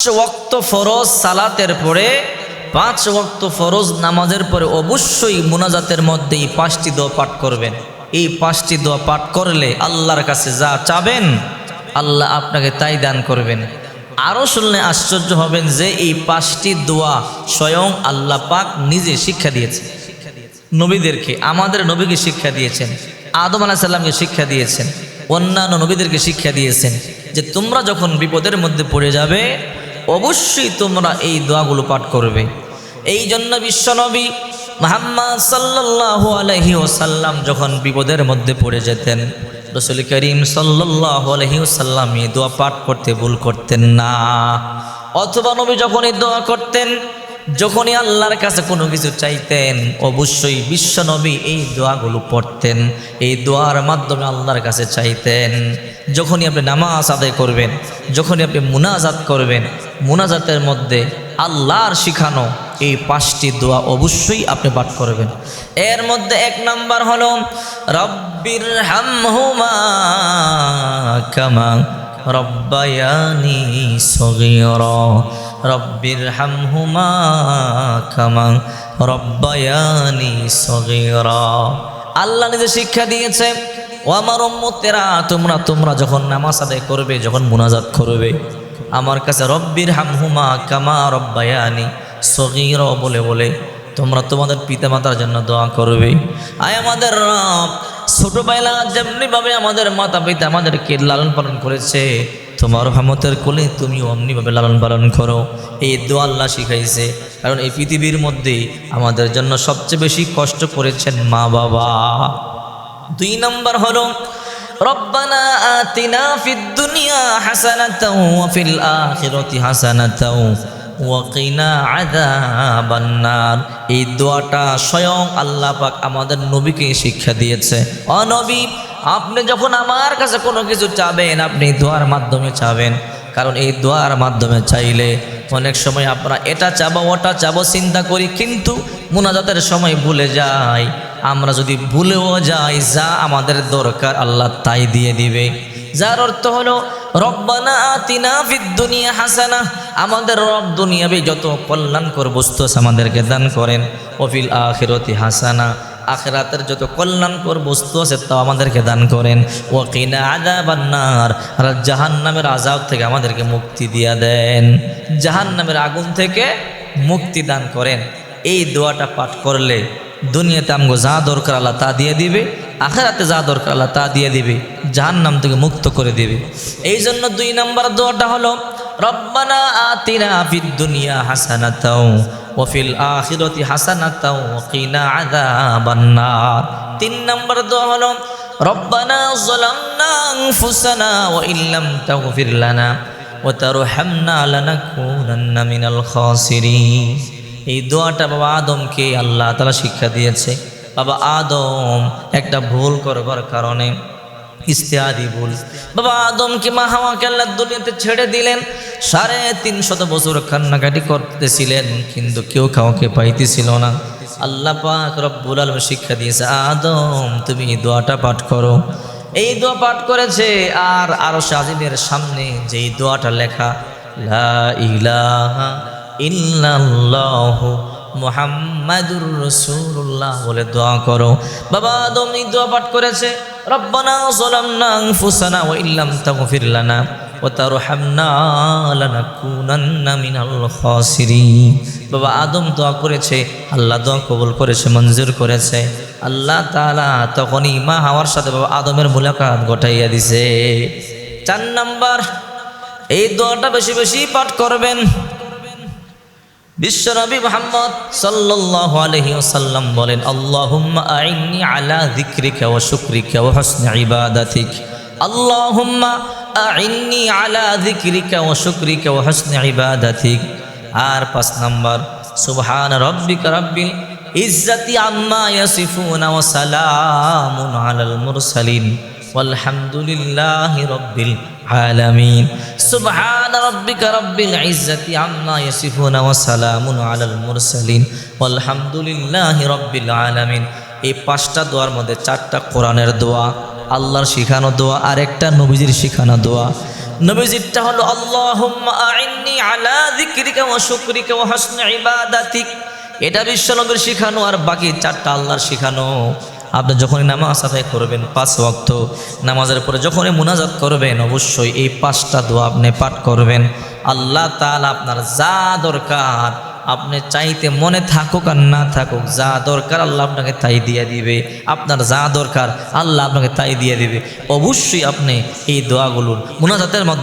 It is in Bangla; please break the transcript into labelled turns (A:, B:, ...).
A: ওয়াক্ত ফরজ সালাতের পরে 5 ওয়াক্ত ফরজ নামাজের পরে অবশ্যই মুনাজাতের মধ্যে এই 5টি দোয়া পাঠ করবেন। এই 5টি দোয়া পাঠ করলে আল্লাহর কাছে যা চাবেন আল্লাহ আপনাকে তাই দান করবেন। আরও শুনলে আশ্চর্য হবেন যে এই 5টি দোয়া স্বয়ং আল্লাহ পাক নিজে শিক্ষা দিয়েছেন নবীদেরকে। আমাদের নবীকে শিক্ষা দিয়েছেন, আদম আলাইহিস সালামকে শিক্ষা দিয়েছেন, অন্যান্য নবীদেরকে শিক্ষা দিয়েছেন যে তোমরা যখন বিপদের মধ্যে পড়ে যাবে অবশ্যই তোমরা এই দোয়াগুলো পাঠ করবে। এই জন্য বিশ্বনবী মুহাম্মদ সাল্লাল্লাহু আলাইহি ওয়াসাল্লাম যখন বিপদের মধ্যে পড়ে যেতেন রাসূল করিম সাল্লাল্লাহু আলাইহি ওয়াসাল্লাম এই দোয়া পাঠ করতে ভুল করতেন না। অথবা নবী যখন এই দোয়া করতেন, যখনই আল্লাহর কাছে কোনো কিছু চাইতেন অবশ্যই বিশ্বনবী এই দোয়াগুলো পড়তেন, এই দোয়ার মাধ্যমে আল্লাহর কাছে চাইতেন। যখনই আপনি নামাজ আদায় করবেন, যখনই আপনি মুনাজাত করবেন, মুনাজাতের মধ্যে আল্লাহর শিখানো এই 5টি দোয়া অবশ্যই আপনি পাঠ করবেন। এর মধ্যে 1 নাম্বার হলো রব্বির হামহুমা কামা রব্বায়ানি সগীরা, রব্বির হামহুমা কামা রব্বায়ানি সগীরা। আল্লাহ নিজে শিক্ষা দিয়েছে, ও আমার উম্মতেরা তোমরা যখন নামাজ আদায় করবে, যখন মুনাজাত করবে আমার কাছে রব্বির হামহুমা কামা রব্বায়ানি সগীরা বলে বলে তোমরা তোমাদের পিতামাতার জন্য দোয়া করবে। আয় আমাদের রব, ছোটবেলা যেমনিভাবে আমাদের মাতা পিতা আমাদেরকে লালন পালন করেছে তোমার রহমতের কোলে তুমি অমনিভাবে লালন পালন করো। এই দোয়া আল্লাহ শিখাইছে, কারণ এই পৃথিবীর মধ্যে আমাদের জন্য সবচেয়ে বেশি কষ্ট করেছেন মা বাবা। 2 নাম্বার হলো রব্বানা আতিনা ফিদ দুনিয়া হাসানাতাও ওয়া ফিল আখিরাতি হাসানাতাও ওয়া কিনা আযাবান নার। এই দোয়াটা স্বয়ং আল্লাহ পাক আমাদের নবীকে শিক্ষা দিয়েছে। ও নবী, আপনি যখন আমার কাছে কোনো কিছু চাবেন আপনি দোয়ার মাধ্যমে চাবেন, কারণ এই দোয়ার মাধ্যমে চাইলে অনেক সময় আমরা এটা চাবো ওটা চাবো চিন্তা করি, কিন্তু মুনাজাতের সময় ভুলে যাই। আমরা যদি ভুলেও যাই যা আমাদের দরকার আল্লাহ তাই দিয়ে দিবে। যার অর্থ হলো রব্বানা আতিনা ফিদ দুনিয়া হাসানা, আমাদের রব দুনিয়াবে যত কল্যাণকর বস্তু আছে আমাদেরকে দান করেন। ও ফিল আখিরাতি হাসানা, আখিরাতের যত কল্যাণকর বস্তু আছে তা আমাদেরকে দান করেন। ওয়া কিনা আযাবান নার, আর জাহান্নামের আযাব থেকে আমাদেরকে মুক্তি দিয়া দেন, জাহান্নামের আগুন থেকে মুক্তি দান করেন। এই দোয়াটা পাঠ করলে দুনিয়াতে আমগো যা দরকার আল্লাহ তা দিয়ে দিবে, আখিরাতে যা দরকার আল্লাহ তা দিয়ে দিবে, জাহান্নাম থেকে মুক্ত করে দিবে। এই জন্য 2 নাম্বার দোয়াটা হলো রব্বানা আতিনা ফিদ দুনিয়া হাসানাতাও ওয়া ফিল আখিরাতি হাসানাতাও ওয়া কিনা আযাবান নার। 3 নাম্বার দোয়া হলো রব্বানা যালামনা আনফুসানা ওয়া ইল্লাম তাগফির লানা ওয়া তারহামনা লানাকুনান্না মিনাল খাসিরিন। এই দোয়াটা বাবা আদমকে আল্লাহ তাআলা শিক্ষা দিয়েছে। বাবা আদম একটা ভুল করবার কারণে, ইস্তেহাদি ভুল, বাবা আদমকে মা হাওয়াকে আল্লাহ দুনিয়াতে ছেড়ে দিলেন। 350 বছর কান্নাকাটি করতেছিলেন, কিন্তু কেউ কাউকে পাইতেছিল না। আল্লাহ পাক রব্বুল আলামিন শিক্ষা দিয়েছে, আদম তুমি এই দোয়াটা পাঠ করো। এই দোয়া পাঠ করেছে, আর আরশ আজিমের সামনে যেই দোয়াটা লেখা লা ইলাহা ইল্লাল্লাহু মুহাম্মাদুর রাসূলুল্লাহ বলে দোয়া করো। বাবা আদম এই দোয়া পাঠ করেছে, রব্বানা যালামনা আনফুসানা ওয়া ইল্লাম তাগফির লানা ওয়া তারহামনা লানাকুনান্না মিনাল খাসিরিন। বাবা আদম দোয়া করেছে, আল্লাহ দোয়া কবুল করেছে, মঞ্জুর করেছে। আল্লাহ তাআলা তখনই মা হাওয়ার সাথে বাবা আদমের মুলাকাত ঘটাইয়া দিছে। 4 নাম্বার, এই দোয়াটা বেশি বেশি পাঠ করবেন। বিশ্বনবী মুহাম্মদ সাল্লাল্লাহু আলাইহি ওয়াসাল্লাম বলেন, আল্লাহুম্মা আইন্নি আলা যিকরিকা ওয়া শুকরিকা ওয়া হুসনি ইবাদাতিক, আল্লাহুম্মা আইন্নি আলা যিকরিকা ওয়া শুকরিকা ওয়া হুসনি ইবাদাতিক। আর 5 নাম্বার, সুবহান রাব্বিকা রাব্বিল ইজ্জাতি আম্মা ইয়াসিফুন ওয়া সালামুন আলাল মুরসালিন ওয়ালহামদুলিল্লাহি রাব্বিল আলামিন। সুবহান রাব্বিকা রাব্বিল ইজ্জাতি আম্মা ইয়াসিফুনা ওয়া সালামুন আলাল মুরসালিন ওয়ালহামদুলিল্লাহি রাব্বিল আলামিন। এই 5টা দোয়ার মধ্যে 4টা কোরআনের দোয়া, আল্লাহর শিখানো দোয়া, আর একটা নবীজির শিখানো দোয়া। নবীজিরটা হলো আল্লাহুম্মা আইন্নি আলা যিকরিকা ওয়া শুকরিকা ওয়া হুসনি ইবাদাতিক। এটা বিশ্বনবীর শিখানো, আর বাকি চারটা আল্লাহর শিখানো। আপনি যখনই নামাজ আদায় করবেন 5 ওয়াক্ত নামাজের পরে যখনই মুনাজাত করবেন, অবশ্যই এই 5টা দোয়া আপনি পাঠ করবেন। আল্লাহ তাআলা আপনার যা দরকার, আপনি চাইতে মনে থাকুক আর না থাকুক, যা দরকার আল্লাহ আপনাকে তাই দিয়ে দিবে। আপনার যা দরকার আল্লাহ আপনাকে তাই দিয়ে দিবে। অবশ্যই আপনি এই দোয়াগুলো মুনাজাতের মাধ্যমে